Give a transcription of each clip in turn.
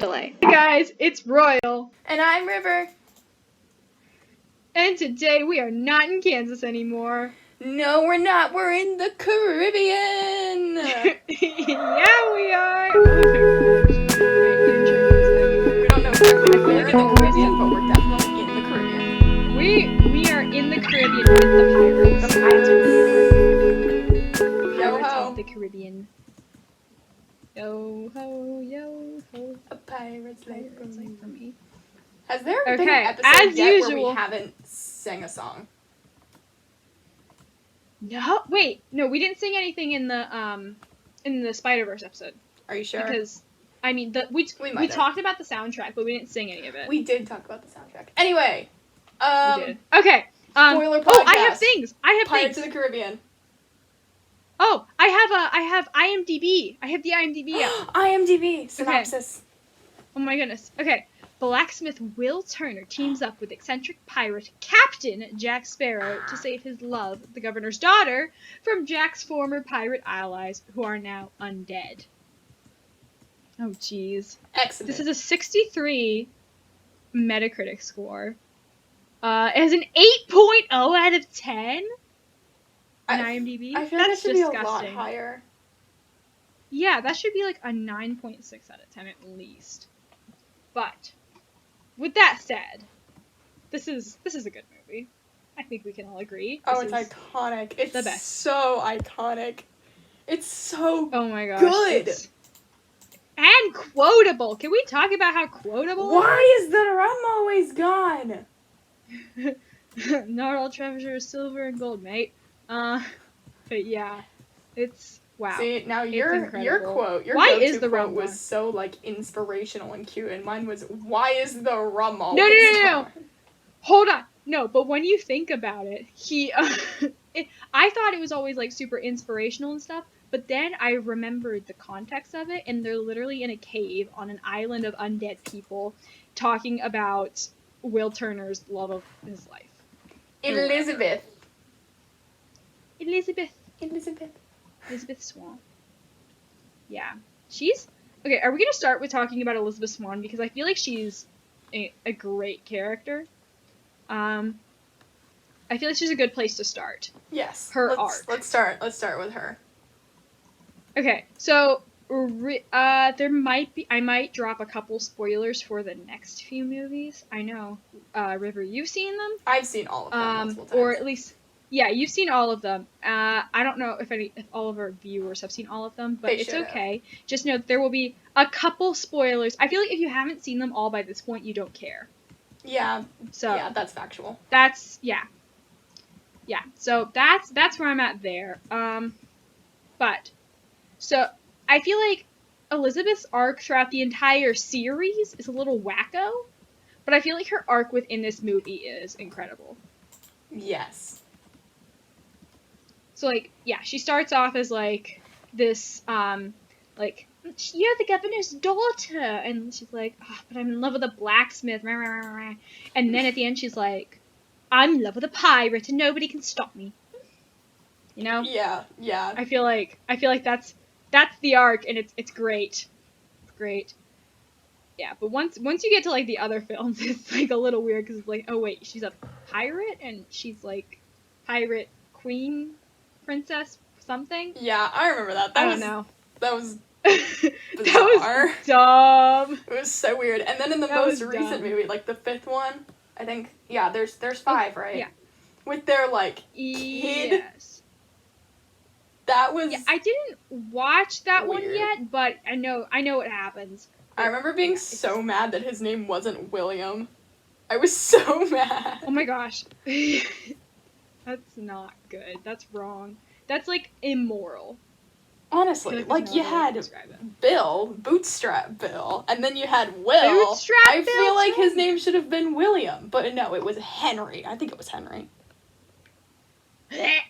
Hey guys, it's Royal. And I'm River. And today we are not in Kansas anymore. No, we're not. We're in the Caribbean. Yeah, we are. Oh my gosh. Wait, intro music. We don't know exactly where in the Caribbean, but we're definitely in the Caribbean. We are in the Caribbean with the pirates. The pirates of the Pirates Yo-ho. of the Caribbean. Yo ho, yo ho. A pirate's life Pirates like for me. Has there been Okay, an episode as yet where usual. we haven't sang a song? No, wait, no, we didn't sing anything in the Spider-Verse episode. Are you sure? Because I mean, we might have. talked about the soundtrack, but we didn't sing any of it. We did talk about the soundtrack. Anyway, We did. Okay. spoiler podcast. Oh, I have things. Pirates of the Caribbean. Oh, I have IMDb. I have the IMDb up. IMDb synopsis. Oh my goodness. Okay. Blacksmith Will Turner teams up with eccentric pirate Captain Jack Sparrow to save his love, the governor's daughter, from Jack's former pirate allies who are now undead. Oh, jeez. Excellent. This is a 63 Metacritic score. It has an 8.0 out of 10 on IMDb. I feel like That's that should be a disgusting. lot higher. Yeah, that should be like a 9.6 out of 10 at least. But with that said, this is a good movie. I think we can all agree. Oh, This it's is iconic. It's the best. so iconic. It's so Oh my gosh. good. And quotable. Can we talk about how quotable? Why is the rum always gone? Not all treasure is silver and gold, mate. But yeah, it's wow. See, now It's your incredible. quote, your Why go-to is the quote rum was gone? so like inspirational and cute, and mine was, "Why is the rum always No. gone?" Hold on. No, but when you think about it, I thought it was always like super inspirational and stuff, but then I remembered the context of it, and they're literally in a cave on an island of undead people talking about Will Turner's love of his life. Elizabeth Swan. Yeah. She's... Okay, are we going to start with talking about Elizabeth Swan? Because I feel like she's a great character. I feel like she's a good place to start. Yes. Her let's, arc. Let's start with her. Okay, so there might be... I might drop a couple spoilers for the next few movies. I know. River, you've seen them? I've seen all of them multiple times. Or at least... Yeah, you've seen all of them. I don't know if all of our viewers have seen all of them, but They it's should okay. Just know that there will be a couple spoilers. I feel like if you haven't seen them all by this point, you don't care. Yeah. So Yeah, that's factual. that's yeah. So that's where I'm at there. But so I feel like Elizabeth's arc throughout the entire series is a little wacko, but I feel like her arc within this movie is incredible. Yes. So, like, yeah, she starts off as, like, this, like, you're the governor's daughter, and she's like, oh, but I'm in love with a blacksmith, rah, rah, rah, rah. And then at the end she's like, I'm in love with a pirate, and nobody can stop me. You know? Yeah. I feel like that's the arc, and it's great. It's great. Yeah, but once you get to, like, the other films, it's, like, a little weird, because it's like, oh, wait, she's a pirate, and she's, like, pirate queen princess something. Yeah, I remember that. I don't know. That was That bizarre. was dumb. It was so weird. And then in the That most was recent dumb. movie, like the 5th one, I think, yeah, there's 5, right? Yeah. With their, like, kid. Yes. That was... Yeah, I didn't watch that one weird. yet, but I know what happens. I remember being so mad that his name wasn't William. I was so mad. Oh my gosh. That's not good. That's wrong. That's, like, immoral. Honestly, There's like, no you other way to had describe it. Bill, Bootstrap Bill, and then you had Will. Bootstrap I Bill, feel like too. his name should have been William, but no, it was Henry. I think it was Henry. Henry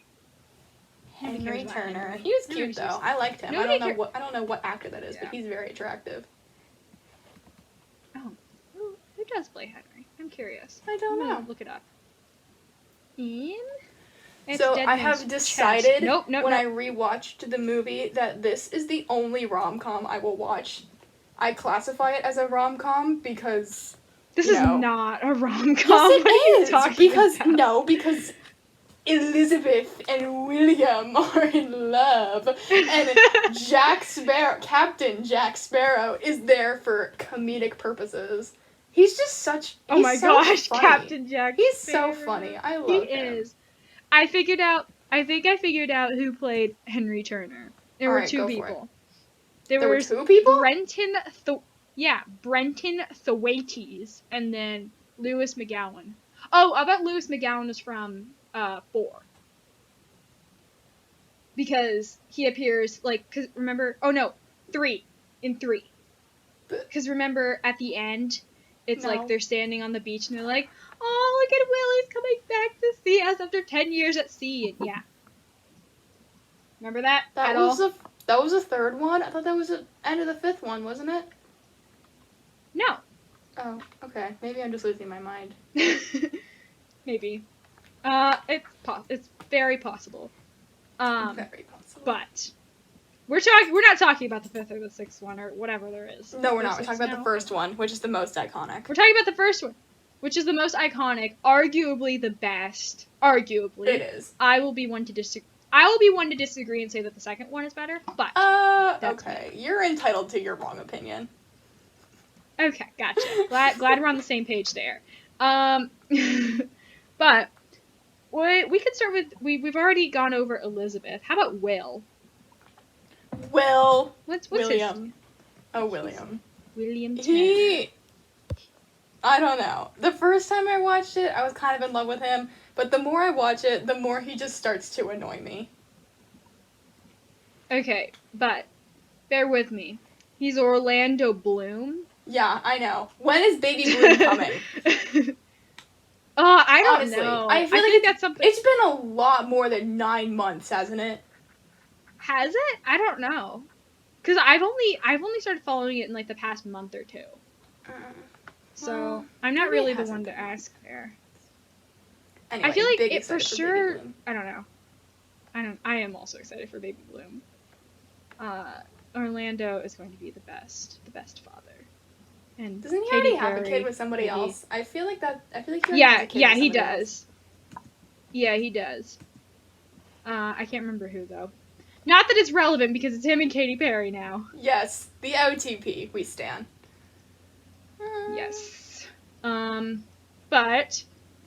cares about Turner. Henry? He was Nobody cute though. cares. I liked him. Nobody I don't know what actor that is, but Yeah. he's very attractive. Oh, who does play Henry? I'm curious. I don't I'm gonna know. look it up. It's So Dead I Man's have Chest. decided Nope. when I rewatched the movie that this is the only rom-com I will watch. I classify it as a rom-com because This is not a rom-com. Yes, what are you it is. talking about? Because Elizabeth and William are in love, and Captain Jack Sparrow, is there for comedic purposes. He's just such. Oh my gosh, funny. Captain Jack. He's Sparrow. so funny. I love him. He is. I figured out. I think I figured out who played Henry Turner. There were two people. There were two people? Brenton Thwaites and then Lewis McGowan. Oh, I bet Lewis McGowan is from 4. Because he appears, like, cause remember, 3, in 3. Because remember, at the end, it's like they're standing on the beach and they're like, oh, look at Willie's coming back to see us after 10 years at sea. And yeah. Remember that? That was the 3rd one? I thought that was the end of the 5th one, wasn't it? No. Oh, okay. Maybe I'm just losing my mind. Maybe. It's very possible. Very possible. But we're not talking about the 5th or the 6th one or whatever there is. No, we're not. We're talking about the first one, which is the most iconic. We're talking about the first one, which is the most iconic, arguably the best. Arguably. It is. I will be one to disagree and say that the second one is better, but okay. You're entitled to your wrong opinion. Okay, gotcha. Glad we're on the same page there. But we could start with we've already gone over Elizabeth. How about Will? What's William? His? Oh, William. William Turner. I don't know. The first time I watched it, I was kind of in love with him, but the more I watch it, the more he just starts to annoy me. Okay, but bear with me. He's Orlando Bloom. Yeah, I know. When is Baby Bloom coming? I don't Honestly, know. I feel like that's something. It's been a lot more than 9 months, hasn't it? Has it? I don't know. Cause I've only started following it in like the past month or 2. So I'm not really the one to ask there. Anyway, I feel like it for sure. I don't know. I am also excited for Baby Bloom. Orlando is going to be the best father. And doesn't he already have a kid with somebody else? I feel like he has a kid with somebody he does. Else. Yeah, he does. I can't remember who though. Not that it's relevant because it's him and Katy Perry now. Yes, the OTP we stan. Yes. But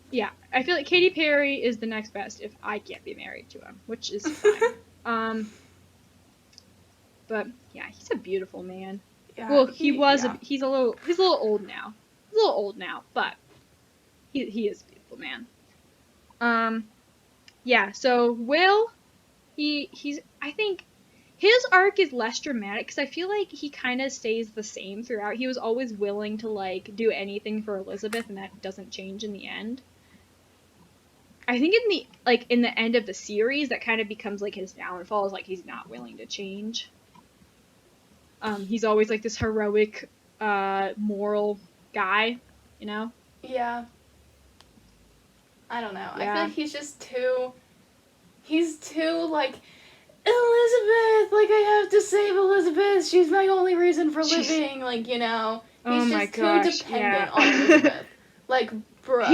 yeah, I feel like Katy Perry is the next best if I can't be married to him, which is fine. But yeah, he's a beautiful man. Yeah, well, he's a little old now. He's a little old now, but he is a beautiful man. Yeah, so Will, he's I think his arc is less dramatic because I feel like he kind of stays the same throughout. He was always willing to like do anything for Elizabeth, and that doesn't change in the end. I think in the end of the series, that kind of becomes like his downfall, is like he's not willing to change. He's always like this heroic, moral guy, you know? Yeah. I don't know. Yeah. I feel like he's too like, Elizabeth, like I have to save Elizabeth. She's my only reason for living. Like, you know, he's just too dependent on Elizabeth. Like, bruh,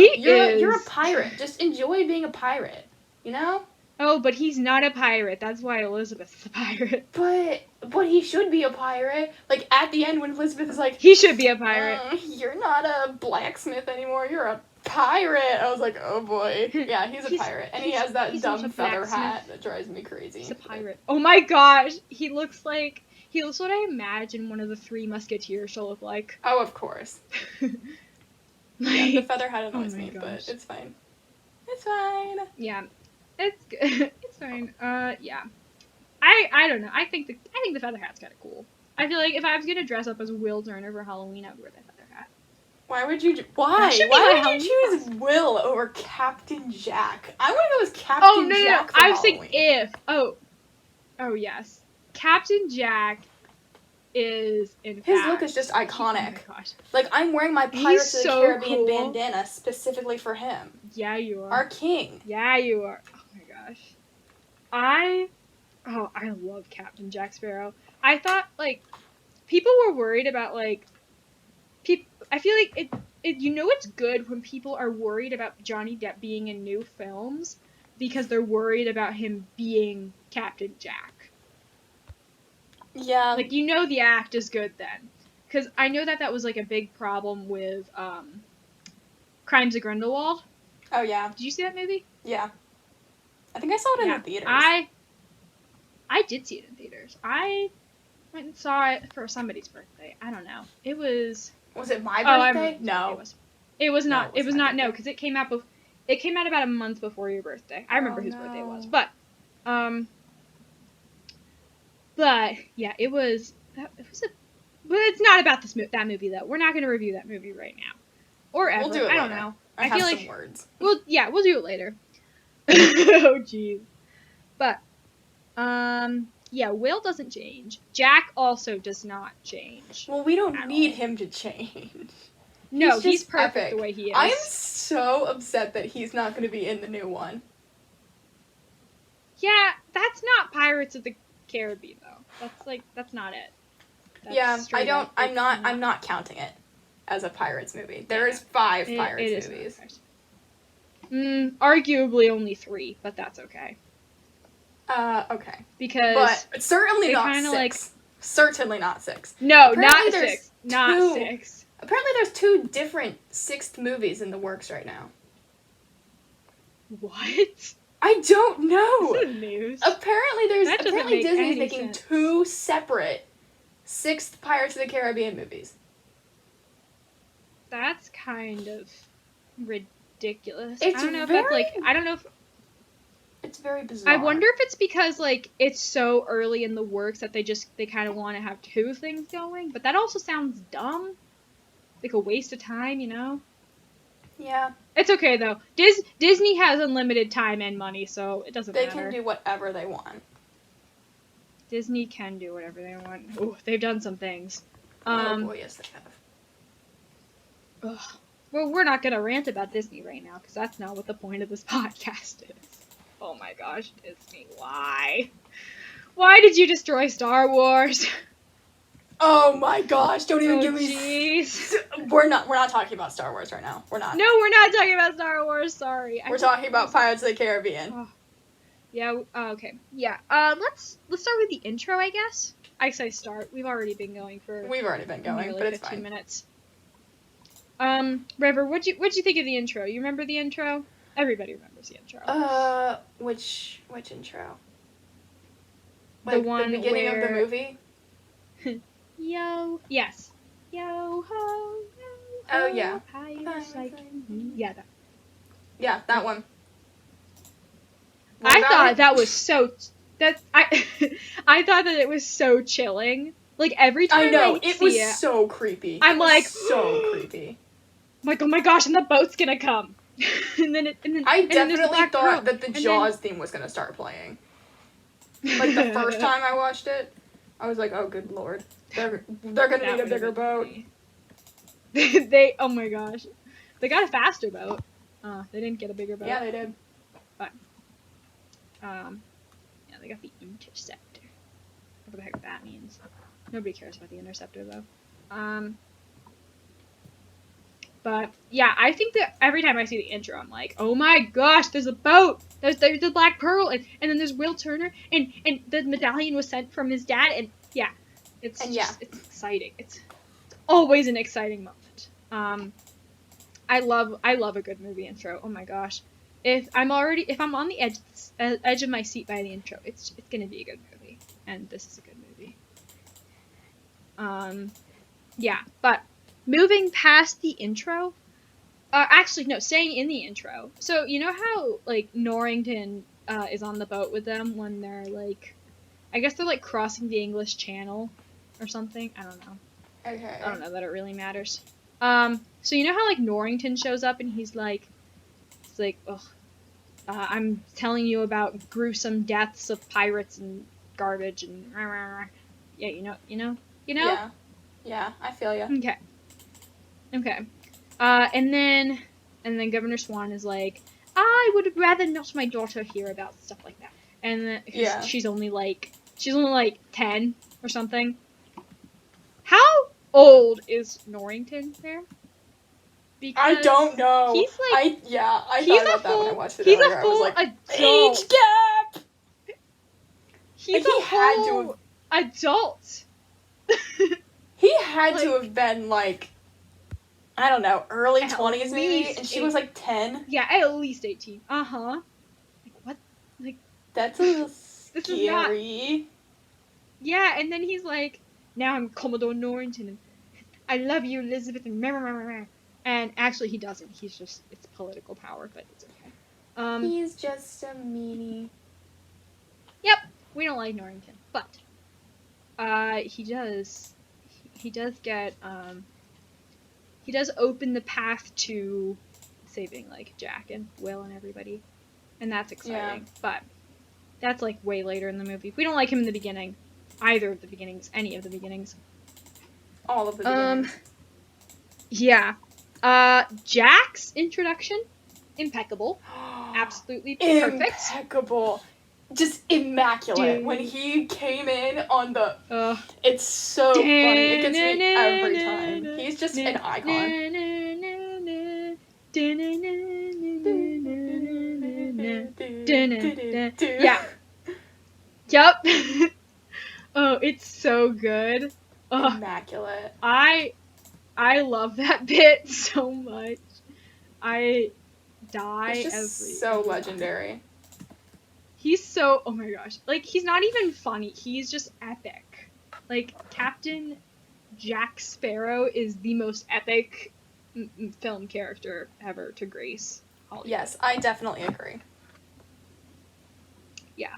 you're a pirate. Just enjoy being a pirate, you know? Oh, but he's not a pirate. That's why Elizabeth's a pirate. But he should be a pirate. Like, at the end when Elizabeth is like, he should be a pirate. You're not a blacksmith anymore. You're a pirate. I was like, oh boy. Yeah, he's a pirate. And he has that dumb feather hat that drives me crazy. He's a pirate. Oh my gosh. He looks what I imagine one of the 3 Musketeers shall look like. Oh, of course. Yeah, the feather hat annoys me, but it's fine. It's fine. Yeah. It's good. It's fine. Yeah. I don't know. I think the feather hat's kind of cool. I feel like if I was gonna dress up as Will Turner for Halloween, I would wear that feather hat. Why would you? Why would you choose Will over Captain Jack? I want to go as Captain Jack. I was saying if. Oh yes. Captain Jack is in fact. His look is just iconic. Oh my gosh. Like, I'm wearing my Pirates of the Caribbean bandana specifically for him. Yeah, you are. Our king. Yeah, you are. Oh my gosh. I love Captain Jack Sparrow. I thought, like, people were worried about, like, I feel like it's good when people are worried about Johnny Depp being in new films because they're worried about him being Captain Jack. Yeah. Like, the act is good then. Because I know that was, like, a big problem with, Crimes of Grindelwald. Oh, yeah. Did you see that movie? Yeah. I think I saw it in the theaters. I did see it in theaters. I went and saw it for somebody's birthday. I don't know. It was... Was it my birthday? No. It was not. It was not, no, because it came out about a month before your birthday. I remember whose birthday it was. But yeah, it was but it's not about that movie, though. We're not going to review that movie right now. Or ever. We'll do it I don't later. know. I feel like some words. We'll do it later. Oh, jeez. But, yeah, Will doesn't change. Jack also does not change. Well, we don't need him to change. No, he's perfect the way he is. I am so upset that he's not going to be in the new one. Yeah, that's not Pirates of the Caribbean, though. That's not it. That's I'm not counting it as a Pirates movie. There is 5 Pirates movies. Arguably only 3, but that's okay. Okay. Because but certainly not 6. Certainly not 6. No, not 6. Not 6. Apparently there's 2 different 6th movies in the works right now. What? I don't know. This is news. Apparently Disney's making 2 separate 6th Pirates of the Caribbean movies. That's kind of ridiculous. It's I don't know if it's very bizarre. I wonder if it's because, like, it's so early in the works that they kind of want to have 2 things going, but that also sounds dumb. Like a waste of time, Yeah. It's okay, though. Disney has unlimited time and money, so it doesn't matter. They can do whatever they want. Disney can do whatever they want. Oh, they've done some things. Oh boy, yes they have. Ugh. Well, we're not gonna rant about Disney right now, because that's not what the point of this podcast is. Oh my gosh, Disney, why? Why did you destroy Star Wars? Oh my gosh, don't even give me... Jeez. We're not talking about Star Wars right now. We're not. No, we're not talking about Star Wars, sorry. We're talking about Pirates of the Caribbean. Oh. Yeah, okay. Yeah, let's start with the intro, I guess. I say start. We've already been going, but it's 15 minutes. River, what'd you think of the intro? You remember the intro? Everybody remembers the intro. Which intro? The one the beginning of the movie? Yo. Yes. Yo ho. Yo, oh yeah. Yeah, that. Yeah, that one. I thought that was so. I thought that it was so chilling. Like every time I know it was so creepy. I'm like so creepy. I'm like, oh my gosh, and the boat's gonna come. and then I definitely thought that the Jaws theme was gonna start playing. Like the first time I watched it, I was like, oh good lord, they're gonna need a bigger boat. Oh my gosh, they got a faster boat. They didn't get a bigger boat. Yeah, they did. But yeah, they got the Interceptor. What the heck that means? Nobody cares about the Interceptor though. But yeah, I think that every time I see the intro, I'm like, oh my gosh, there's a boat. There's the Black Pearl, and then there's Will Turner, and the medallion was sent from his dad, and yeah, it's exciting. It's always an exciting moment. I love a good movie intro. Oh my gosh, if I'm on the edge of my seat by the intro, it's gonna be a good movie, and this is a good movie. Yeah, but. Moving past the intro, staying in the intro. So, you know how, like, Norrington is on the boat with them when they're, like, I guess they're, like, crossing the English Channel or something? I don't know. Okay. I don't know that it really matters. So you know how, like, Norrington shows up and he's like, ugh, I'm telling you about gruesome deaths of pirates and garbage and yeah, you know? Yeah, I feel ya. Okay. And then Governor Swan is like, I would rather not my daughter hear about stuff like that. And then she's only like 10 or something. old is Norrington there? Because I don't know. He's like I thought about that when I watched it earlier. He's a full adult. Age gap. He's a whole adult. He had to have been like, I don't know, early 20s maybe, and she was like 10. Yeah, at least 18. Like what? Like that's a little scary. Yeah, and then he's like, now I'm Commodore Norrington, and I love you, Elizabeth, and actually he doesn't. He's just, it's political power, but it's okay. He's just a meanie. Yep, we don't like Norrington, but he does get he does open the path to saving like Jack and Will and everybody, and that's exciting. Yeah. But that's like way later in the movie. We don't like him in the beginning, either of the beginnings, any of the beginnings. All of the beginnings. Yeah. Jack's introduction, impeccable. Absolutely perfect. Impeccable. Just immaculate. When he came in on the... it's so funny. It gets me every time. He's just an icon. Yeah. Yup. Oh, it's so good. Immaculate. I love that bit so much. I die it's just so legendary. He's so, oh my gosh, like he's not even funny. He's just epic. Like Captain Jack Sparrow is the most epic film character ever to grace Hollywood. Yes, I definitely agree. Yeah,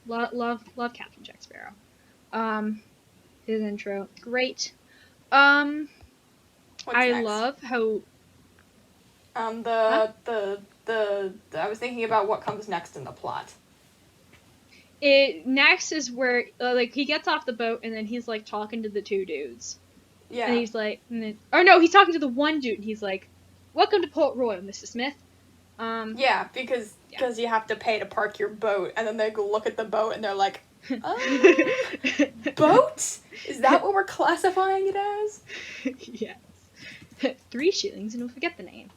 love Captain Jack Sparrow. His intro, great. I love how. I was thinking about what comes next in the plot. Next is where like he gets off the boat and then he's like talking to the two dudes. Yeah. And he's like, he's talking to the one dude and he's like, "Welcome to Port Royal, Mr. Smith." Yeah, because you have to pay to park your boat, and then they go look at the boat and they're like, "Oh, boat? Is that what we're classifying it as?" Yes. 3 shillings and we'll forget the name.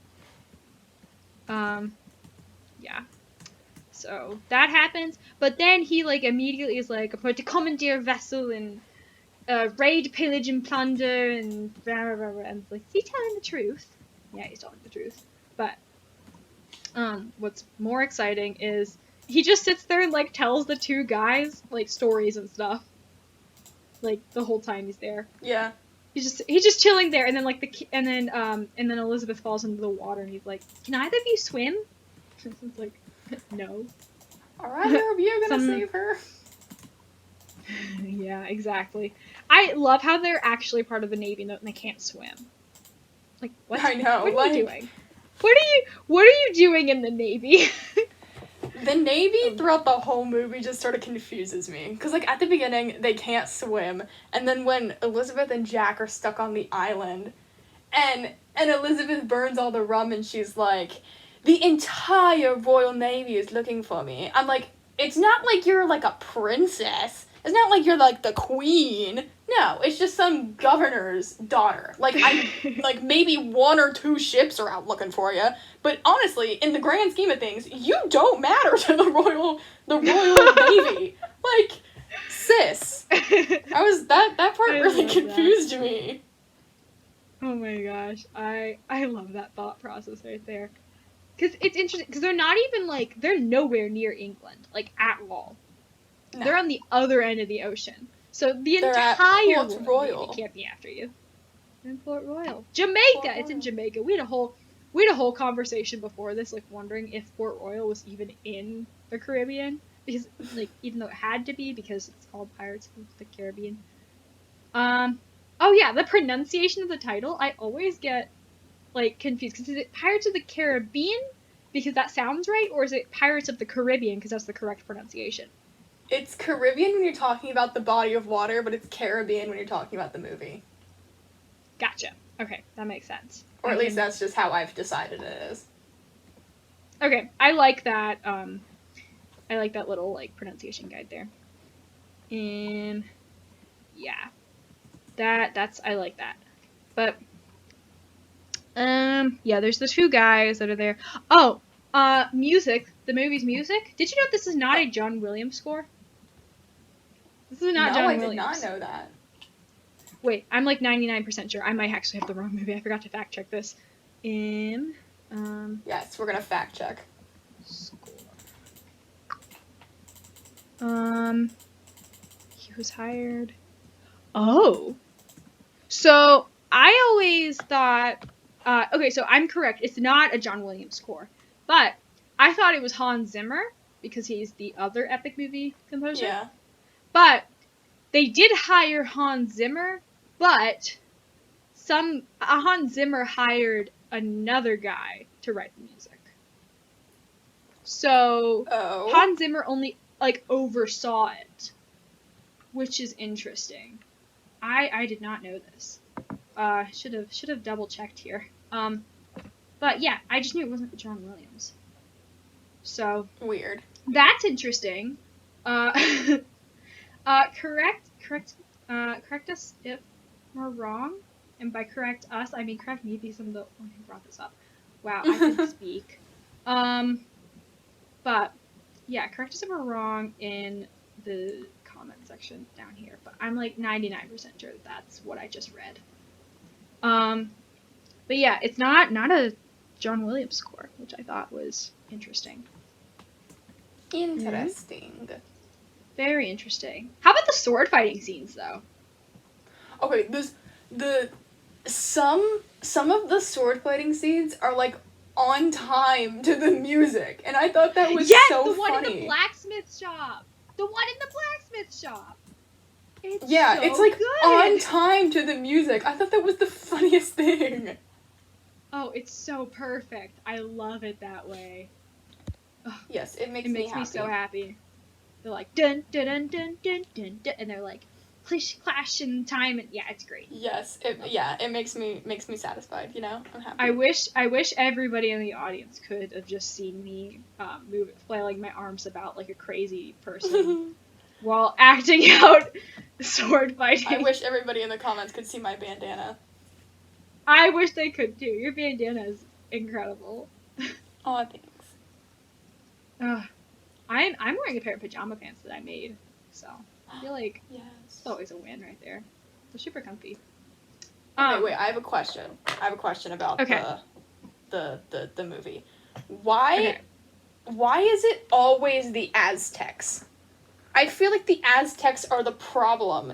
Yeah. So that happens, but then he like immediately is like, "I'm going to commandeer a vessel and raid, pillage, and plunder," and blah, blah, blah, and like, is he telling the truth? Yeah, he's telling the truth. But what's more exciting is he just sits there and like tells the two guys like stories and stuff, like the whole time he's there. Yeah. He's just chilling there, and then like and then Elizabeth falls into the water, and he's like, "Can either of you swim?" It's like, no. Are either of you gonna save her? Yeah, exactly. I love how they're actually part of the Navy and they can't swim. Like, what? I know. What are you doing? What are you doing in the Navy? The Navy throughout the whole movie just sort of confuses me. Because, like, at the beginning, they can't swim. And then when Elizabeth and Jack are stuck on the island, and Elizabeth burns all the rum and she's like, "The entire Royal Navy is looking for me." I'm like, it's not like you're, like, a princess. It's not like you're, like, the queen. No, it's just some governor's daughter. Like, like, maybe 1 or 2 ships are out looking for you. But honestly, in the grand scheme of things, you don't matter to the Royal Navy. Like, sis. That part really confused me. Oh my gosh. I love that thought process right there. Because it's interesting, because they're not even, like, they're nowhere near England, like, at all. No. They're on the other end of the ocean. So they're entire Royal Navy can't be after you. They're in Port Royal. Jamaica! It's in Jamaica. We had a whole conversation before this, like, wondering if Port Royal was even in the Caribbean. Because, like, even though it had to be, because it's called Pirates of the Caribbean. Oh yeah, the pronunciation of the title, I always get, like, confused. Because is it Pirates of the Caribbean? Because that sounds right? Or is it Pirates of the Caribbean? Because that's the correct pronunciation. It's Caribbean when you're talking about the body of water, but it's Caribbean when you're talking about the movie. Gotcha. Okay, that makes sense. Or at least that's just how I've decided it is. Okay, I like that, I like that little, like, pronunciation guide there. Yeah. That's I like that. But yeah, there's the two guys that are there. Oh, music. The movie's music. Did you know this is not a John Williams score? This is not John Williams. No, I did not know that. Wait, I'm like 99% sure. I might actually have the wrong movie. I forgot to fact check this. Yes, we're gonna fact check. Score. He was hired. Oh. So I always thought. Okay, so I'm correct. It's not a John Williams score, but I thought it was Hans Zimmer because he's the other epic movie composer. Yeah. But they did hire Hans Zimmer, but Hans Zimmer hired another guy to write the music. So Hans Zimmer only oversaw it, which is interesting. I did not know this. Should have double checked here. But yeah, I just knew it wasn't John Williams. So weird. That's interesting. Correct us if we're wrong, and by correct us, I mean correct me because I'm the one who brought this up. Wow, I can speak. But yeah, correct us if we're wrong in the comment section down here. But I'm like 99% sure that's what I just read. But yeah, it's not a John Williams score, which I thought was interesting. Interesting. Mm-hmm. Very interesting. How about the sword fighting scenes, though? Okay, some of the sword fighting scenes are like on time to the music, and I thought that was so funny. Yes, the one in the blacksmith shop. The one in the blacksmith shop. It's like good. On time to the music. I thought that was the funniest thing. Oh, it's so perfect. I love it that way. Ugh. Yes, it makes me so happy. They're like dun dun dun dun dun dun, dun and they're like clish clash in time, and yeah, it's great. Yes, it makes me satisfied. You know, I'm happy. I wish everybody in the audience could have just seen me flailing my arms about like a crazy person while acting out sword fighting. I wish everybody in the comments could see my bandana. I wish they could too. Your bandana is incredible. Oh, thanks. I'm wearing a pair of pajama pants that I made, so I feel like it's always a win right there. They're super comfy. Wait, I have a question. About the movie. Why is it always the Aztecs? I feel like the Aztecs are the problem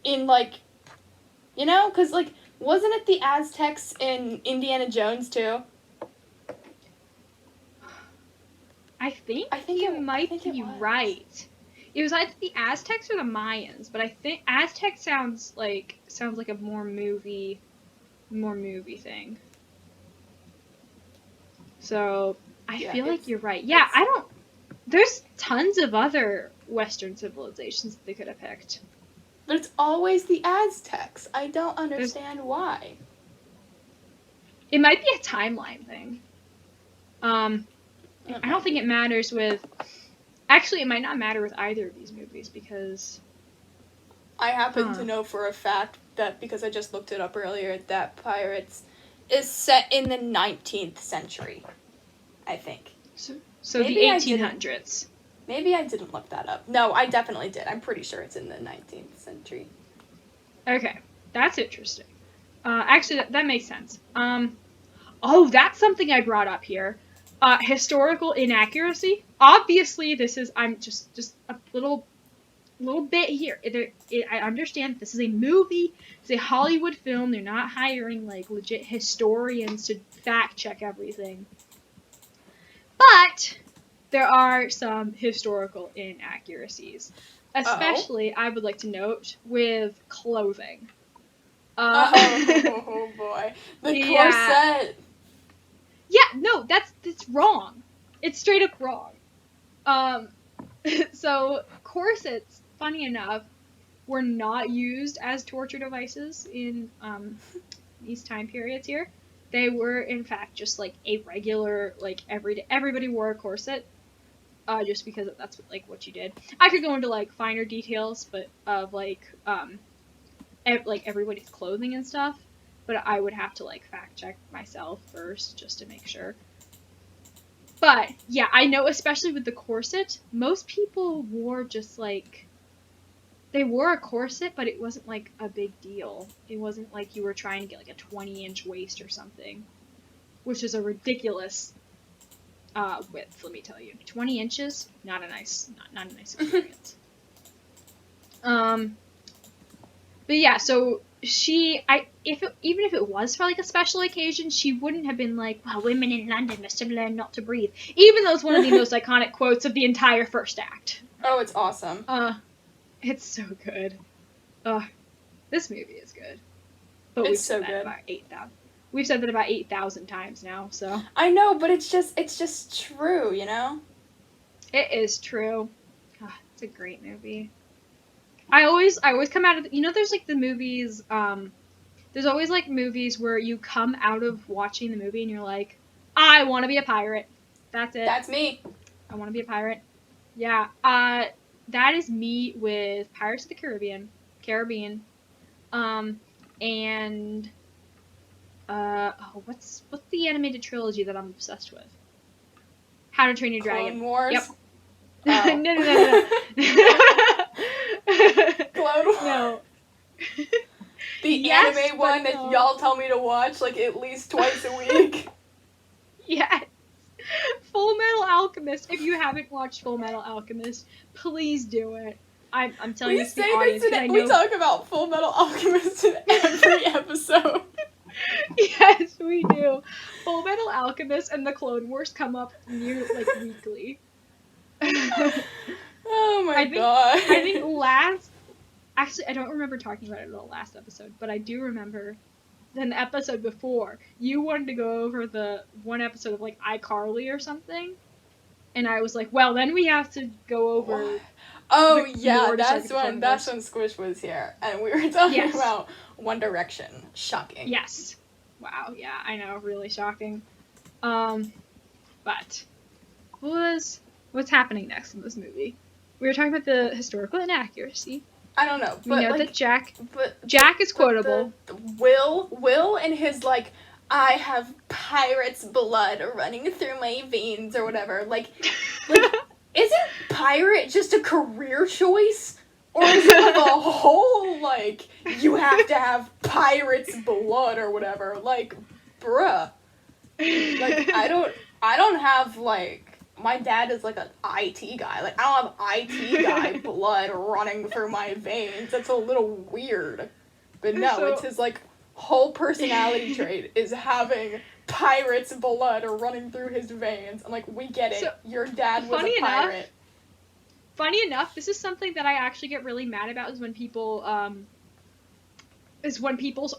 in because wasn't it the Aztecs in Indiana Jones too? I think you might be right. It was either the Aztecs or the Mayans, but I think Aztec sounds like a more movie thing. So I feel like you're right. Yeah, there's tons of other Western civilizations that they could have picked. But it's always the Aztecs. I don't understand why. It might be a timeline thing. I don't think it matters with... Actually, it might not matter with either of these movies, because... I happen to know for a fact that, because I just looked it up earlier, that Pirates is set in the 19th century, I think. So the 1800s. Maybe I didn't look that up. No, I definitely did. I'm pretty sure it's in the 19th century. Okay, that's interesting. Actually, that makes sense. That's something I brought up here. Historical inaccuracy. Obviously, this is... I'm just a little bit here. I understand this is a movie. It's a Hollywood film. They're not hiring, legit historians to fact-check everything. But... there are some historical inaccuracies. Especially, I would like to note, with clothing. Oh boy. The corset! Yeah, no, that's wrong. It's straight up wrong. So, corsets, funny enough, were not used as torture devices in these time periods here. They were, in fact, just, a regular, everybody wore a corset. Just because that's what you did. I could go into finer details, but of like everybody's clothing and stuff, but I would have to like fact check myself first just to make sure. But yeah, I know, especially with the corset, most people wore just like, they wore a corset, but it wasn't like a big deal. It wasn't like you were trying to get like a 20-inch waist or something, which is a ridiculous width, let me tell you. 20 inches, not a nice experience. But yeah, so even if it was for like a special occasion, she wouldn't have been like, well, women in London must have learned not to breathe. Even though it's one of the most iconic quotes of the entire first act. Oh, it's awesome. It's so good. This movie is good. But it's so good. We've said that about 8,000 times now, so. I know, but it's just true, you know? It is true. It's a great movie. I always come out of, there's like the movies, there's always like movies where you come out of watching the movie and you're like, I want to be a pirate. That's it. That's me. I want to be a pirate. Yeah. That is me with Pirates of the Caribbean. And what's the animated trilogy that I'm obsessed with? How to Train Your Dragon. Clone Wars? Yep. Oh. No. Clone Wars? No. The anime one that y'all tell me to watch like at least twice a week. Yes. Full Metal Alchemist. If you haven't watched Full Metal Alchemist, please do it. I'm telling you, the audience. We talk about Full Metal Alchemist in every episode. Yes, we do. Full Metal Alchemist and the Clone Wars come up weekly. Oh my god. I think actually, I don't remember talking about it in the last episode, but I do remember in the episode before, you wanted to go over the one episode of like iCarly or something, and I was like, well, then we have to go over. What? Oh yeah, that's when Squish was here, and we were talking about One Direction. Shocking. Yes. Wow. Yeah, I know. Really shocking. But what's happening next in this movie? We were talking about the historical inaccuracy. I don't know. We know that Jack is quotable. Will and his like, I have pirate's blood running through my veins or whatever. Like isn't pirate just a career choice? Or is it like a whole, like, you have to have pirate's blood or whatever? Like, bruh. Like, I don't have, like, my dad is like an IT guy. Like, I don't have IT guy blood running through my veins. That's a little weird. But no, it's his, like, whole personality trait is having pirate's blood running through his veins. I'm like, we get it. So, your dad was a pirate. Funny enough, this is something that I actually get really mad about is when people's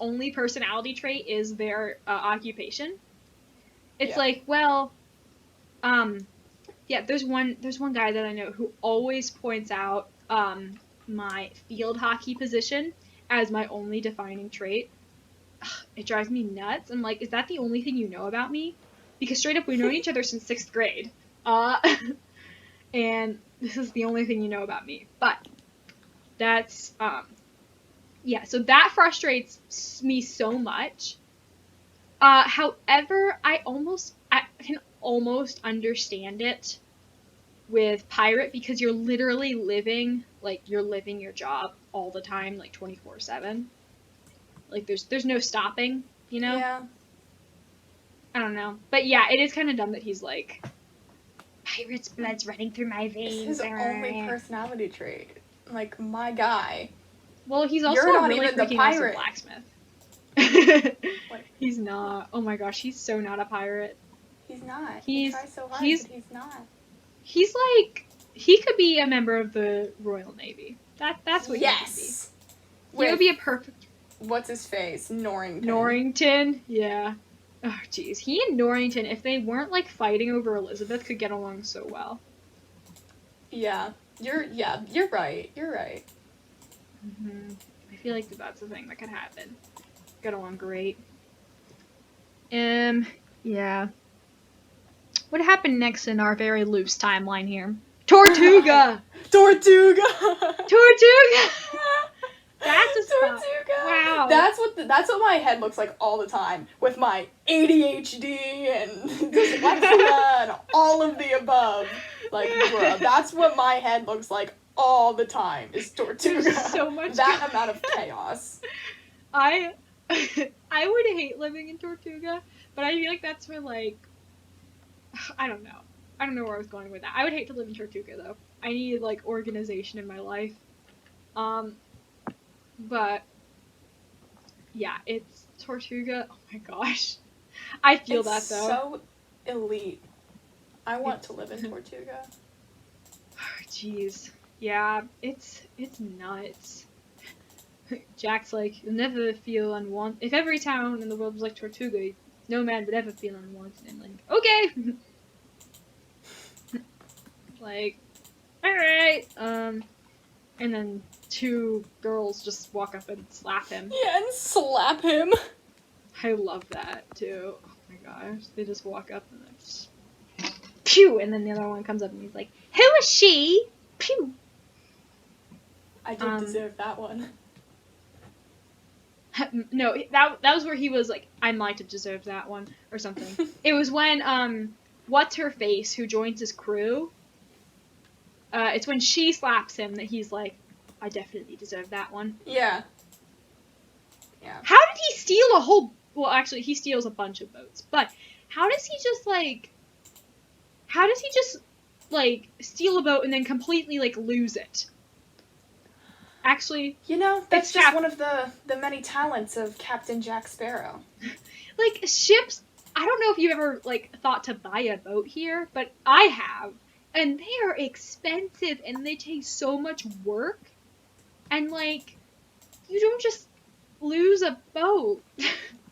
only personality trait is their occupation. It's like, well, there's one guy that I know who always points out my field hockey position as my only defining trait. It drives me nuts. I'm like, is that the only thing you know about me? Because straight up, we've known each other since 6th grade. And this is the only thing you know about me. But that's, so that frustrates me so much. However, I can almost understand it with pirate because you're literally living your job all the time, like 24/7. Like there's no stopping, you know? Yeah. I don't know. But yeah, it is kind of dumb that he's like, pirate's blood's running through my veins. It's his only personality trait. Like, my guy. Well, he's also a really freaking awesome blacksmith. He's not. Oh my gosh, he's so not a pirate. He's not. He tries so hard, but he's not. He's like, he could be a member of the Royal Navy. That's what he could be. He would be a perfect... What's his face? Norrington, yeah. Oh, jeez. He and Norrington, if they weren't, like, fighting over Elizabeth, could get along so well. Yeah. You're right. You're right. Mm-hmm. I feel like that's the thing that could happen. Get along great. Yeah. What happened next in our very loose timeline here? Tortuga! Tortuga! That's a spot. Tortuga. Wow. That's what my head looks like all the time with my ADHD and dyslexia and all of the above. Like, bruh, that's what my head looks like all the time is Tortuga. There's so much that amount of chaos. I would hate living in Tortuga, but I feel like that's for like, I don't know. I don't know where I was going with that. I would hate to live in Tortuga though. I need like organization in my life. But yeah, it's Tortuga. Oh my gosh. I feel that though. So elite. I want to live in Tortuga. Jeez. Yeah, it's nuts. Jack's like, you'll never feel unwanted. If every town in the world was like Tortuga, no man would ever feel unwanted. And like, okay. Like, alright. And then 2 girls just walk up and slap him. Yeah, and slap him. I love that too. Oh my gosh. They just walk up and just pew, and then the other one comes up and he's like, who is she? Pew. I did deserve that one. No, that was where he was like, I might have deserved that one or something. It was when what's her face who joins his crew. It's when she slaps him that he's like, I definitely deserve that one. Yeah. Yeah. How did he steal a whole? Well, actually, he steals a bunch of boats, but how does he just steal a boat and then completely like lose it? Actually, you know, that's just one of the many talents of Captain Jack Sparrow. Like, ships, I don't know if you've ever, like, thought to buy a boat here, but I have. And they are expensive, and they take so much work. And, like, you don't just lose a boat.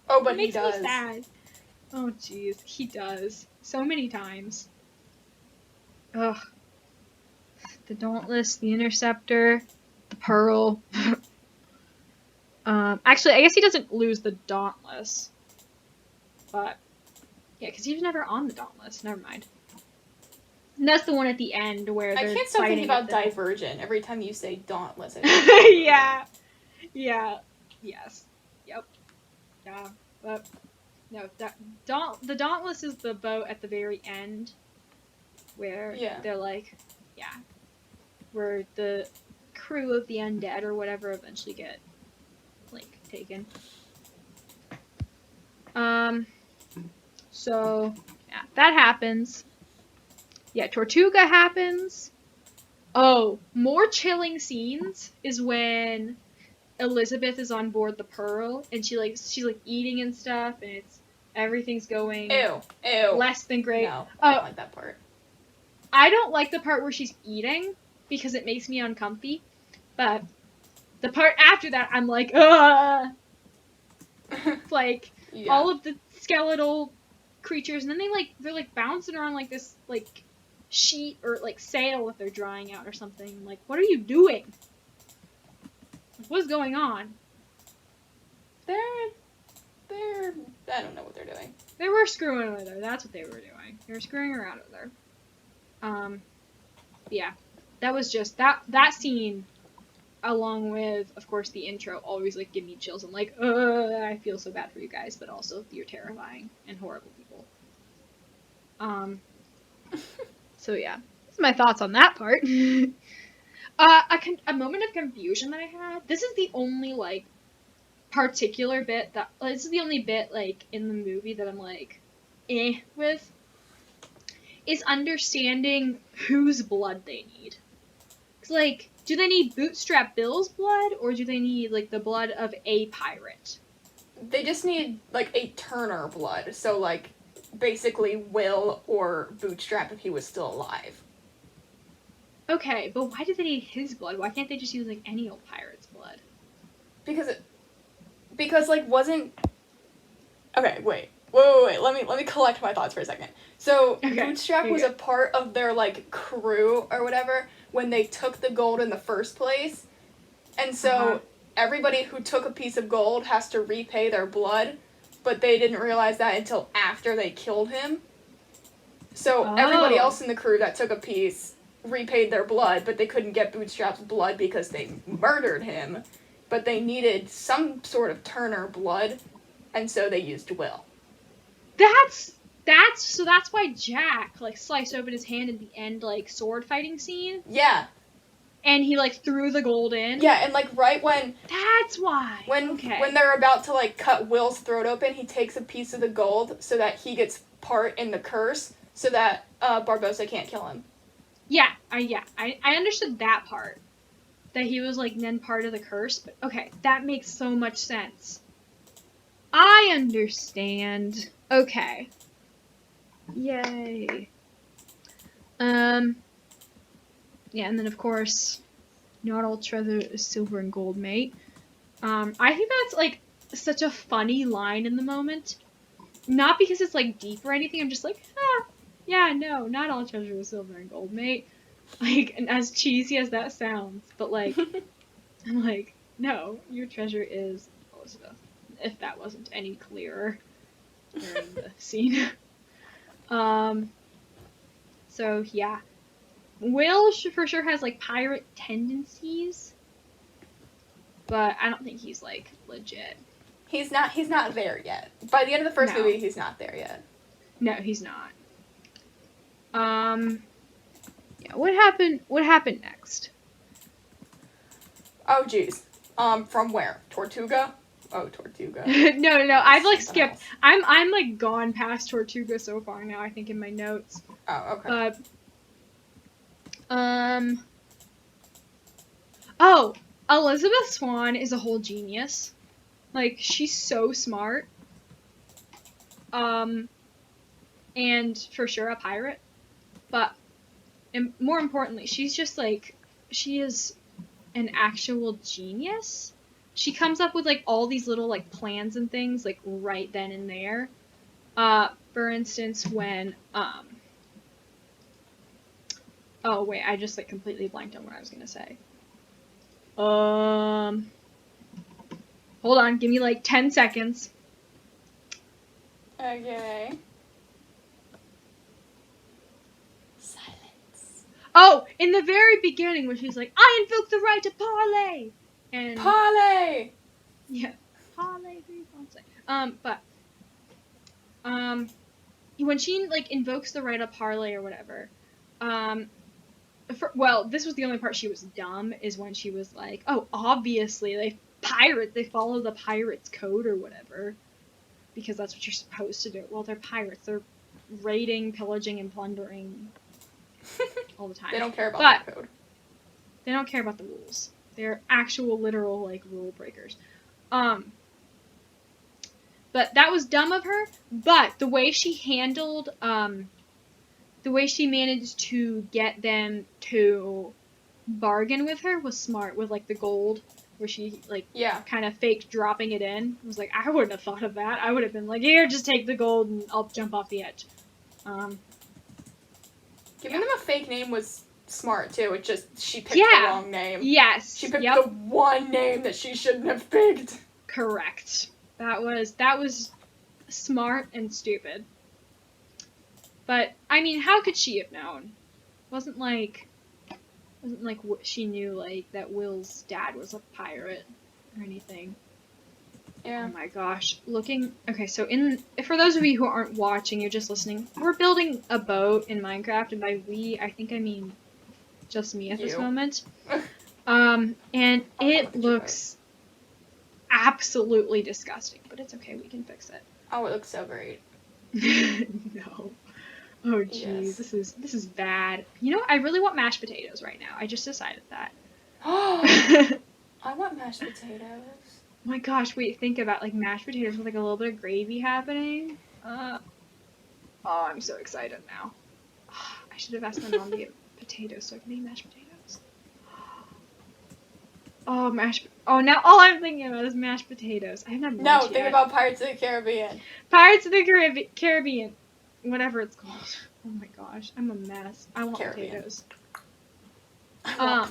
Oh, but he does. It makes me sad. Oh, jeez, he does. So many times. Ugh. The Dauntless, the Interceptor, the Pearl. Actually, I guess he doesn't lose the Dauntless. But, yeah, because he was never on the Dauntless. Never mind. And that's the one at the end where they're I can't stop thinking about Divergent every time you say Dauntless. Yeah. Yeah. Yes. Yep. Yeah. But, no, the Dauntless is the boat at the very end where they're like, yeah, where the crew of the undead or whatever eventually get, like, taken. So, yeah, that happens. Yeah, Tortuga happens. Oh, more chilling scenes is when Elizabeth is on board the Pearl and she's eating and stuff and everything's going less than great. No, I don't like that part. I don't like the part where she's eating because it makes me uncomfy. But the part after that, I'm like, ugh. Like, all of the skeletal creatures, and then they're bouncing around like this, like, sheet or, like, sail that they're drying out or something. I'm like, what are you doing? What's going on? They're I don't know what they're doing. They were screwing with her. That's what they were doing. They were screwing her out of there. Yeah. That was just, that scene, along with, of course, the intro, always, like, give me chills. I'm like, I feel so bad for you guys, but also, you're terrifying and horrible people. So, yeah. That's my thoughts on that part. A moment of confusion that I had, this is the only, like, particular bit that, this is the only bit, like, in the movie that I'm, like, with, is understanding whose blood they need. Cause, like, do they need Bootstrap Bill's blood, or do they need, like, the blood of a pirate? They just need, like, a Turner blood, so, like, basically Will or Bootstrap if he was still alive. Okay, but why do they need his blood? Why can't they just use, like, any old pirate's blood? Because, like, wasn't... Okay, wait. Let me collect my thoughts for a second. So, Bootstrap was a part of their, like, crew or whatever when they took the gold in the first place. And so, everybody who took a piece of gold has to repay their blood, but they didn't realize that until after they killed him. So, everybody else in the crew that took a piece repaid their blood, but they couldn't get Bootstrap's blood because they murdered him. but they needed some sort of Turner blood, and so they used Will. That's why Jack, like, sliced open his hand at the end, like, sword fighting scene. Yeah. And he, like, threw the gold in. Yeah, and, like, right when... That's why! When they're about to, like, cut Will's throat open, he takes a piece of the gold so that he gets part in the curse so that Barbossa can't kill him. Yeah, I understood that part. That he was, like, then part of the curse. But, okay, that makes so much sense. I understand. Okay. Yay. Yeah, and then of course, not all treasure is silver and gold, mate. I think that's like such a funny line in the moment. Not because it's like deep or anything, I'm just like, yeah, no, not all treasure is silver and gold, mate. Like, and as cheesy as that sounds, but like, I'm like, no, your treasure is Elizabeth. If that wasn't any clearer during the scene. So yeah. Will for sure has like pirate tendencies, but I don't think he's like legit. He's not there yet. By the end of the first movie, he's not there yet. No, he's not. Yeah, what happened next? Oh jeez. From where? Tortuga? Oh, Tortuga. No. I've like skipped. I'm like gone past Tortuga so far now, I think, in my notes. Oh, okay. Oh, Elizabeth Swann is a whole genius. Like, she's so smart. And for sure a pirate. But, and more importantly, she's just like, she is an actual genius. She comes up with like all these little like plans and things like right then and there. For instance, when, oh, wait, I just, like, completely blanked on what I was gonna say. Hold on, give me, like, 10 seconds. Okay. Silence. Oh, in the very beginning when she's like, I invoke the right to parley! And... Parley! Yeah. Parley, when she, like, invokes the right to parley or whatever, well, this was the only part she was dumb, is when she was like, oh, obviously, they follow the pirate's code or whatever, because that's what you're supposed to do. Well, they're pirates. They're raiding, pillaging, and plundering all the time. They don't care about the code. They don't care about the rules. They're actual, literal, like, rule breakers. But that was dumb of her, but the way she handled, the way she managed to get them to bargain with her was smart, with, like, the gold, where she, like, kind of faked dropping it in. I was like, I wouldn't have thought of that. I would have been like, here, just take the gold and I'll jump off the edge. Giving them a fake name was smart, too. It just, she picked the wrong name. Yes. She picked the one name that she shouldn't have picked. Correct. That was smart and stupid. But, I mean, how could she have known? Wasn't like she knew, like, that Will's dad was a pirate or anything. Yeah. Oh my gosh. Okay, so for those of you who aren't watching, you're just listening, we're building a boat in Minecraft, and by we, I think I mean just me at this moment. And it looks absolutely disgusting, but it's okay, we can fix it. Oh, it looks so great. No. Oh jeez, yes. This is bad. You know, I really want mashed potatoes right now. I just decided that. I want mashed potatoes. Oh my gosh, wait, think about like mashed potatoes with like a little bit of gravy happening. Oh, I'm so excited now. I should have asked my mom to get potatoes so I can make mashed potatoes. Oh, now all I'm thinking about is mashed potatoes. I haven't had lunch yet. Think about Pirates of the Caribbean. Pirates of the Caribbean. Whatever it's called. Oh my gosh, I'm a mess. I want potatoes. I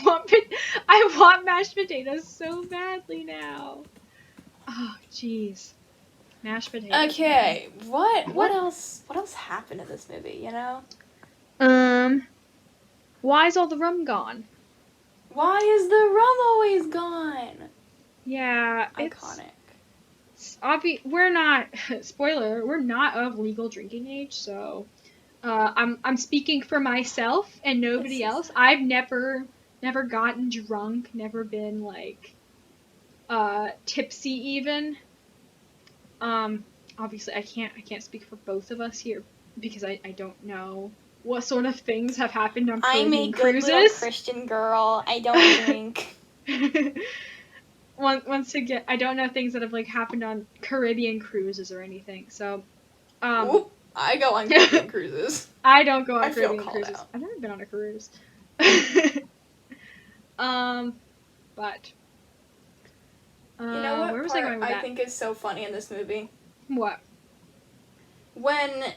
want potatoes. I want mashed potatoes so badly now. Oh, jeez. Mashed potatoes. Okay, what else happened in this movie, you know? Why is all the rum gone? Why is the rum always gone? Yeah, iconic. It's obvious. We're not. Spoiler: we're not of legal drinking age, so I'm speaking for myself and nobody else. I've never gotten drunk, never been like tipsy even. Obviously I can't speak for both of us here because I don't know what sort of things have happened on Caribbean cruises. I'm a good little Christian girl. I don't drink. Once again, I don't know things that have like happened on Caribbean cruises or anything. So, Oop, I go on Caribbean cruises. I don't go on Caribbean cruises. Out. I've never been on a cruise. But you know what where was I going with that? I think is so funny in this movie? What? When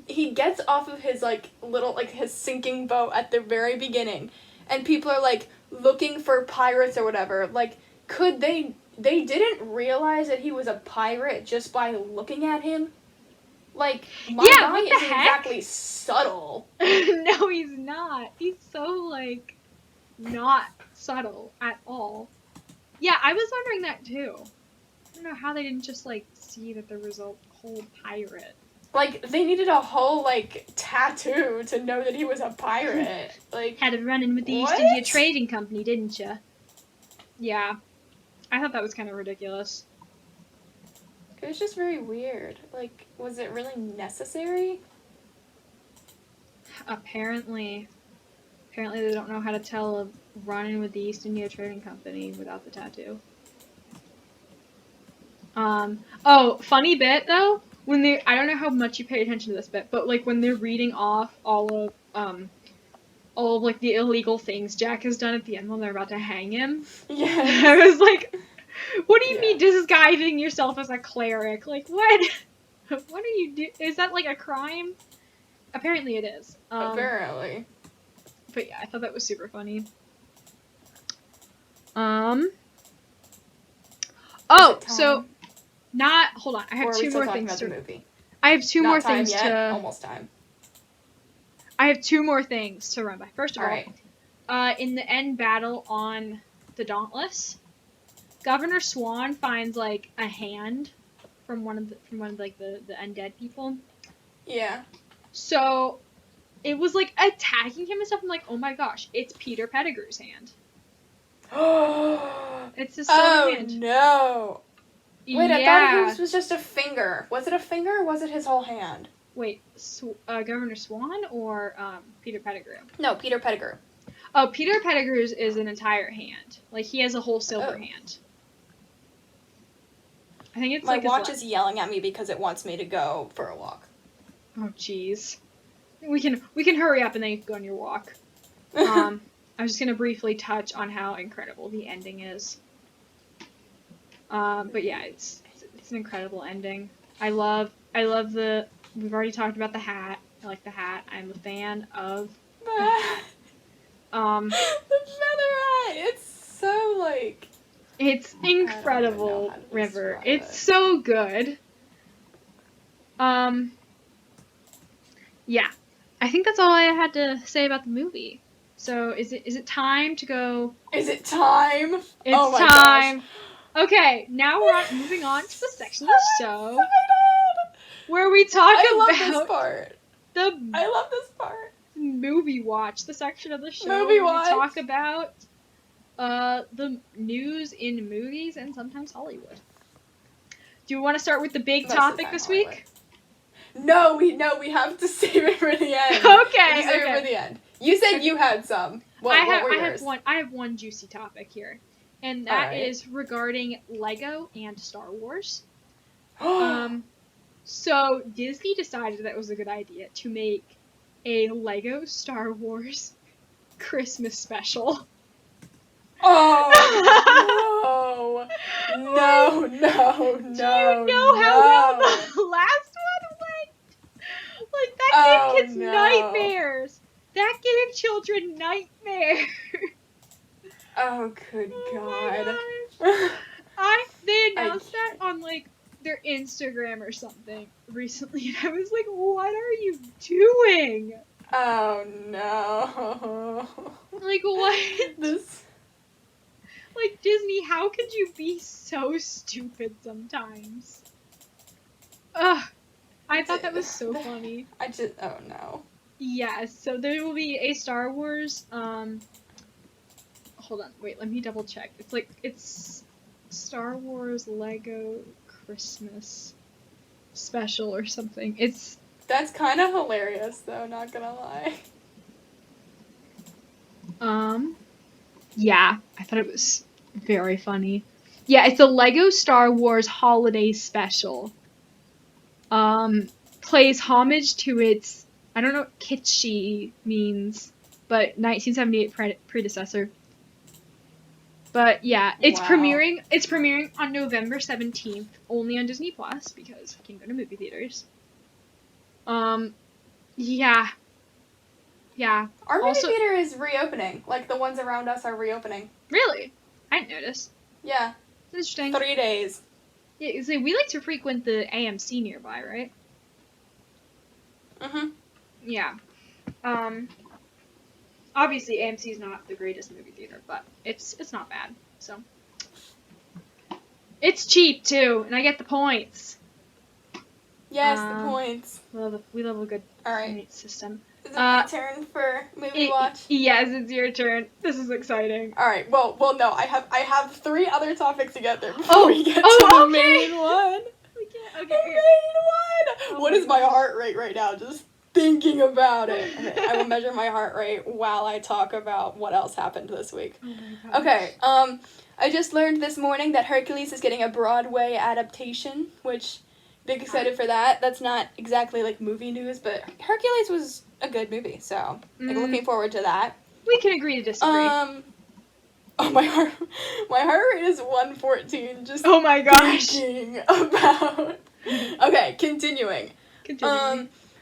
he gets off of his like little like his sinking boat at the very beginning, and people are like looking for pirates or whatever, like could they didn't realize that he was a pirate just by looking at him? Like, my guy isn't exactly subtle. No, he's not. He's so, like, not subtle at all. Yeah, I was wondering that, too. I don't know how they didn't just, like, see that there was a whole pirate. Like, they needed a whole, like, tattoo to know that he was a pirate. Like, had a run-in with the East India Trading Company, didn't you? Yeah. I thought that was kind of ridiculous. It was just very weird. Like, was it really necessary? Apparently they don't know how to tell a run-in with the East India Trading Company without the tattoo. Oh, funny bit though, when I don't know how much you pay attention to this bit, but like when they're reading off all of like the illegal things Jack has done at the end when they're about to hang him. Yes. I was like, what do you mean disguising yourself as a cleric? Like, what? What are you doing? Is that, like, a crime? Apparently it is. Apparently. But yeah, I thought that was super funny. Oh, so, hold on. I have two more things to... I have two more things to... Almost time. I have two more things to run by. First of all, in the end battle on the Dauntless, Governor Swan finds like a hand from one of the undead people. Yeah. So it was like attacking him and stuff. I'm like, oh my gosh, it's Peter Pettigrew's hand. It's his hand. Oh no! Wait, I thought his was just a finger. Was it a finger or was it his whole hand? Wait, Governor Swan or Peter Pettigrew? No, Peter Pettigrew. Oh, Peter Pettigrew's is an entire hand. Like he has a whole silver hand. I think it's my watch is yelling at me because it wants me to go for a walk. Oh jeez. We can hurry up and then you can go on your walk. I'm just gonna briefly touch on how incredible the ending is. But yeah, it's an incredible ending. I love the. We've already talked about the hat. I like the hat. I'm a fan of the hat. The feather hat. It's so like. It's incredible, River. It's so good. Yeah. I think that's all I had to say about the movie. So is it time to go? Is it time? It's time. Gosh. Okay, now we're moving on to the section of the show where we talk about I love this part. Movie watch, the section of the show movie where watch. we talk about the news in movies and sometimes Hollywood. Do you want to start with the big topic this week? No, we have to save it for the end. Okay. Save it for the end. You said you had some. What were yours? I have one juicy topic here, and that is regarding Lego and Star Wars. So Disney decided that it was a good idea to make a Lego Star Wars Christmas special. Oh no! No! Do you know how well the last one went? Like that gave kids nightmares. That gave children nightmares. Oh, good God. They announced that on like their Instagram or something recently, and I was like, what are you doing? Oh no. Like, what? This. Like, Disney, how could you be so stupid sometimes? Ugh. I thought that was so funny. Oh no. Yes, so there will be a Star Wars, hold on, wait, let me double check. It's Star Wars Lego Christmas special or something. That's kind of hilarious, though, not gonna lie. Yeah, I thought it was very funny. Yeah, it's a Lego Star Wars holiday special. Plays homage to its, I don't know what kitschy means, but 1978 predecessor. But yeah, it's premiering on November 17th, only on Disney Plus, because we can go to movie theaters. Yeah. Yeah. Our movie theater is reopening. Like, the ones around us are reopening. Really? I didn't notice. Yeah. It's interesting. 3 days. Yeah, so we like to frequent the AMC nearby, right? Mm-hmm. Yeah. Obviously AMC is not the greatest movie theater, but it's not bad, so. It's cheap, too, and I get the points. Yes, the points. We love a good point system. Is it my turn for movie watch? Yes, it's your turn. This is exciting. All right. Well, no. I have 3 other topics to get there before we get to the main one. Okay. The main one. What is my heart rate right now? Just thinking about it. Okay, I will measure my heart rate while I talk about what else happened this week. Oh my gosh. Okay. I just learned this morning that Hercules is getting a Broadway adaptation, which big excited for that. That's not exactly like movie news, but Hercules was a good movie, so like looking forward to that. We can agree to disagree. Oh, my heart rate is 114. Just oh my gosh. Thinking about. Okay, continuing.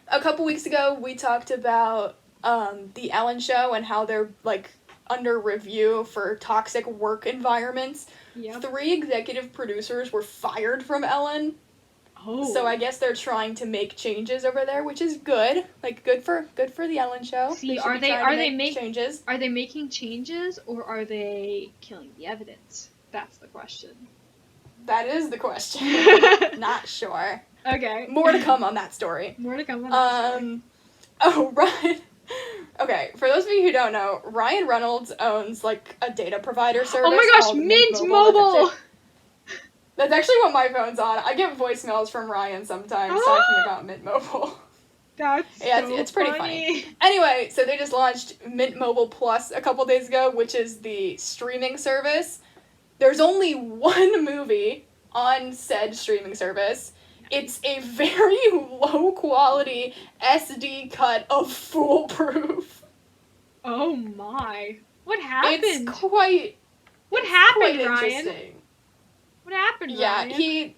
A couple weeks ago, we talked about the Ellen Show and how they're like under review for toxic work environments. Yep. 3 executive producers were fired from Ellen. Oh. So I guess they're trying to make changes over there, which is good. Like good for the Ellen Show. See, are they making changes? Are they making changes or are they killing the evidence? That's the question. That is the question. Not sure. Okay. More to come on that story. Oh, Ryan. Okay, for those of you who don't know, Ryan Reynolds owns like a data provider service. Oh my gosh, Mint Mobile. That's actually what my phone's on. I get voicemails from Ryan sometimes talking about Mint Mobile. That's it's pretty funny. Anyway, so they just launched Mint Mobile Plus a couple days ago, which is the streaming service. There's only 1 movie on said streaming service. It's a very low quality SD cut of Foolproof. Oh my. What happened? It's quite What happened, quite Ryan? Interesting. What happened, Ryan?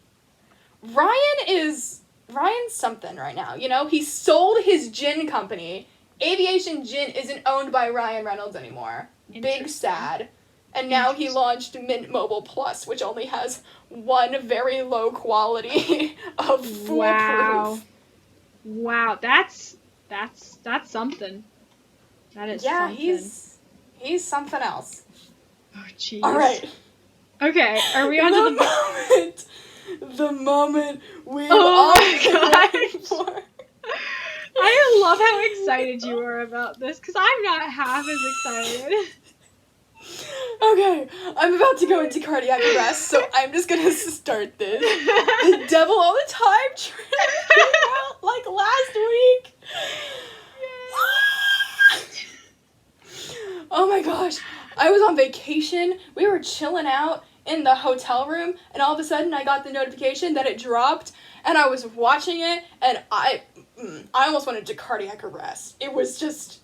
Ryan's something right now, you know? He sold his gin company. Aviation Gin isn't owned by Ryan Reynolds anymore. Big sad. And now he launched Mint Mobile Plus, which only has 1 very low quality of Foolproof. Wow, that's something. That is something. He's something else. Oh jeez. All right. Okay, are we on to the moment we've all been waiting for? I love how excited you are about this, because I'm not half as excited. Okay, I'm about to go into cardiac arrest, so I'm just gonna start this. The Devil All the Time trailer came out like last week. Oh my gosh, I was on vacation. We were chilling out in the hotel room, and all of a sudden I got the notification that it dropped, and I was watching it, and I almost went into cardiac arrest. It was just,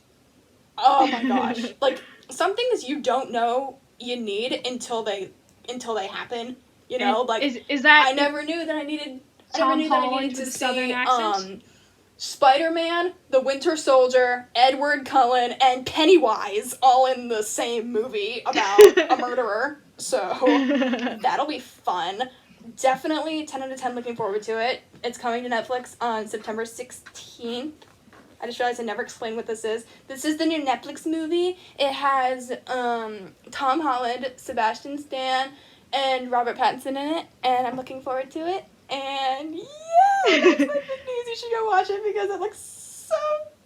oh my gosh, like some things you don't know you need until they happen. You know, like is that I never knew that I needed to see Southern accent? Spider-Man, the Winter Soldier, Edward Cullen, and Pennywise all in the same movie about a murderer. So that'll be fun. Definitely 10 out of 10 looking forward to it. It's coming to Netflix on September 16th. I just realized I never explained what this is. This is the new Netflix movie. It has Tom Holland, Sebastian Stan, and Robert Pattinson in it, and I'm looking forward to it. And yeah, that's my big news. You should go watch it because it looks so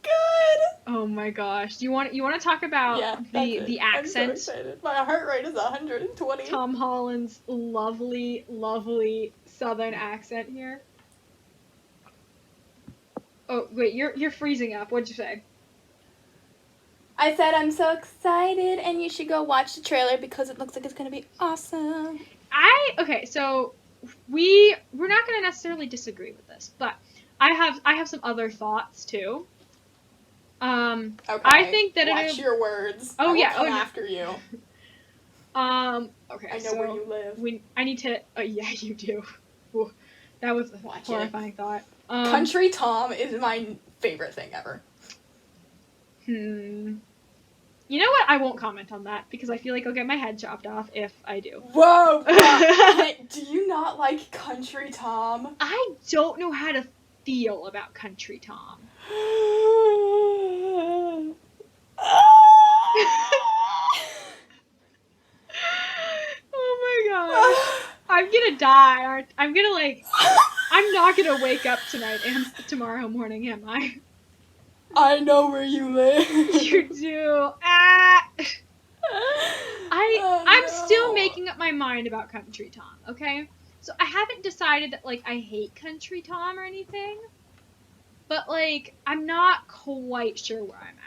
good. Oh my gosh. Do you want to talk about the accent? I'm so excited. My heart rate is 120. Tom Holland's lovely, lovely southern accent here. Oh, wait, you're freezing up. What'd you say? I said I'm so excited and you should go watch the trailer because it looks like it's going to be awesome. Okay, so we're not going to necessarily disagree with this, but I have some other thoughts too. Okay. I think that watch your words. Oh, I will come after you. Okay. I know where you live. I need to. Yeah, you do. Ooh, that was a horrifying thought. Country Tom is my favorite thing ever. You know what? I won't comment on that because I feel like I'll get my head chopped off if I do. Whoa! Do you not like Country Tom? I don't know how to feel about Country Tom. Oh my gosh. I'm gonna die. I'm not gonna wake up tonight and tomorrow morning, am I? I know where you live. You do. I'm still making up my mind about Country Tom, okay? So I haven't decided that, like, I hate Country Tom or anything. But, like, I'm not quite sure where I'm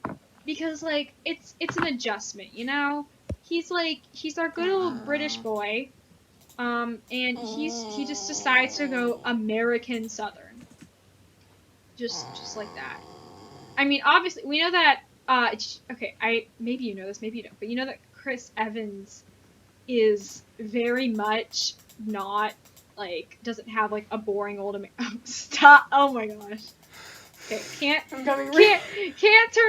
at. Because, like, it's an adjustment, you know? He's our good old British boy. And he just decides to go American Southern. Just like that. I mean, obviously, we know that, maybe you know this, maybe you don't, but you know that Chris Evans is very much not, like, doesn't have, like, a boring old stop, oh my gosh. Okay, can't turn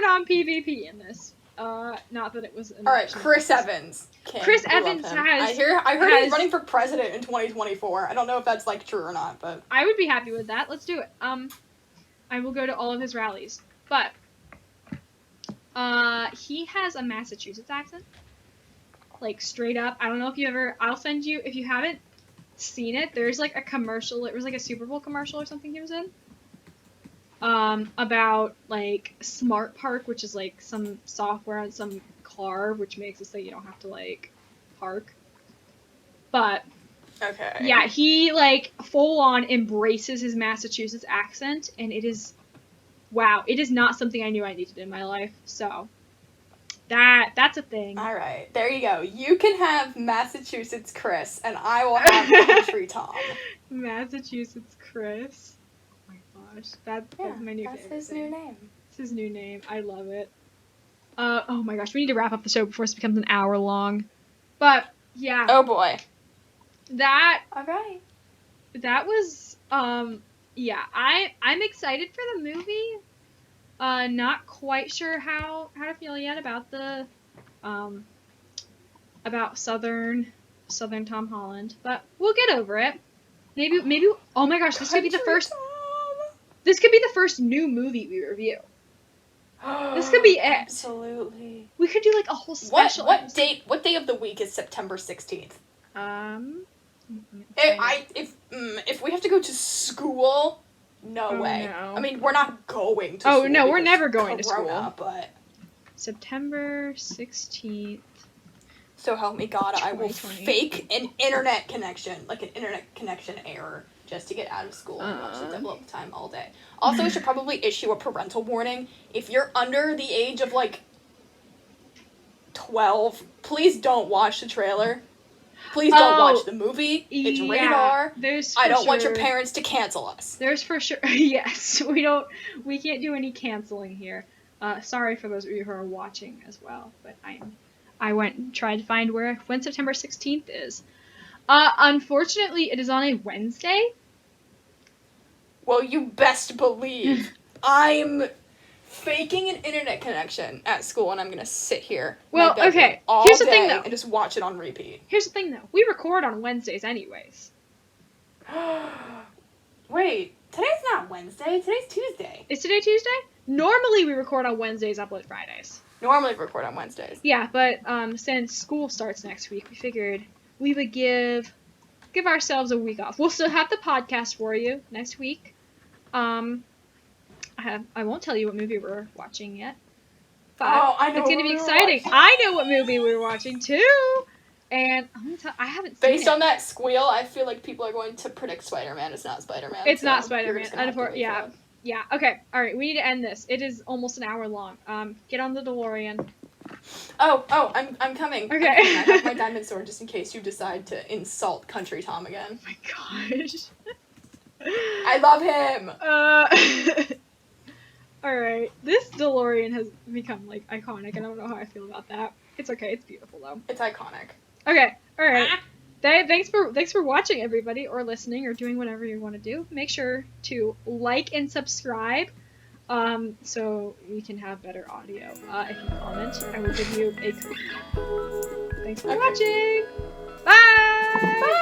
on PvP in this. Not that it was an Alright, Chris Evans. Chris Evans has... I heard he's running for president in 2024. I don't know if that's, like, true or not, but... I would be happy with that. Let's do it. I will go to all of his rallies. But, he has a Massachusetts accent. Like, straight up. I don't know if you ever... I'll send you... If you haven't seen it, there's, like, a commercial. It was, like, a Super Bowl commercial or something he was in. About, like, Smart Park, which is, like, some software on some car, which makes it so you don't have to, like, park. But... Okay. Yeah, he, like, full-on embraces his Massachusetts accent, and it is, wow, it is not something I knew I needed in my life, so, that's a thing. Alright, there you go. You can have Massachusetts Chris, and I will have Country Tom. Massachusetts Chris? Oh my gosh, that's my new favorite his new name. It's his new name, I love it. Oh my gosh, we need to wrap up the show before this becomes an hour long. But, yeah. Oh boy. Alright. That was, yeah, I'm excited for the movie. Not quite sure how to feel yet about the, about Southern Tom Holland, but we'll get over it. Maybe, oh my gosh, this could be the first new movie we review. This could be it. Absolutely. We could do, like, a whole special What day of the week is September 16th? If we have to go to school, no way. No. I mean, we're not going to school. Oh, no, we're never going to Corona, school. But September 16th. So help me God, I will fake an internet connection, like an internet connection error, just to get out of school and watch the double up time all day. Also, we should probably issue a parental warning. If you're under the age of, like, 12, please don't watch the trailer. Please don't watch the movie. It's rated R. I don't want your parents to cancel us. There's for sure. Yes, we can't do any canceling here. Sorry for those of you who are watching as well, but I went and tried to find when September 16th is. Unfortunately, it is on a Wednesday. Well, you best believe I'm faking an internet connection at school, and I'm gonna sit here. Well, okay. All Here's the day thing, though. And just watch it on repeat. Here's the thing, though. We record on Wednesdays, anyways. Wait, today's not Wednesday. Today's Tuesday. Is today Tuesday? Normally we record on Wednesdays, upload Fridays. Normally we record on Wednesdays. Yeah, but since school starts next week, we figured we would give ourselves a week off. We'll still have the podcast for you next week. I won't tell you what movie we're watching yet. But I know. It's gonna be exciting. I know what movie we're watching too. And I'm gonna tell, I haven't seen it. Based on that squeal, I feel like people are going to predict Spider-Man. It's not Spider-Man. It's not Spider-Man. Yeah. Okay. All right. We need to end this. It is almost an hour long. Get on the DeLorean. Oh, I'm coming. Okay. I have my diamond sword just in case you decide to insult Country Tom again. Oh my gosh. I love him. Alright. This DeLorean has become, like, iconic, and I don't know how I feel about that. It's okay. It's beautiful, though. It's iconic. Okay. Alright. Thanks for watching, everybody, or listening, or doing whatever you want to do. Make sure to like and subscribe, so we can have better audio. If you comment, I will give you a cookie. Thanks for watching! Bye!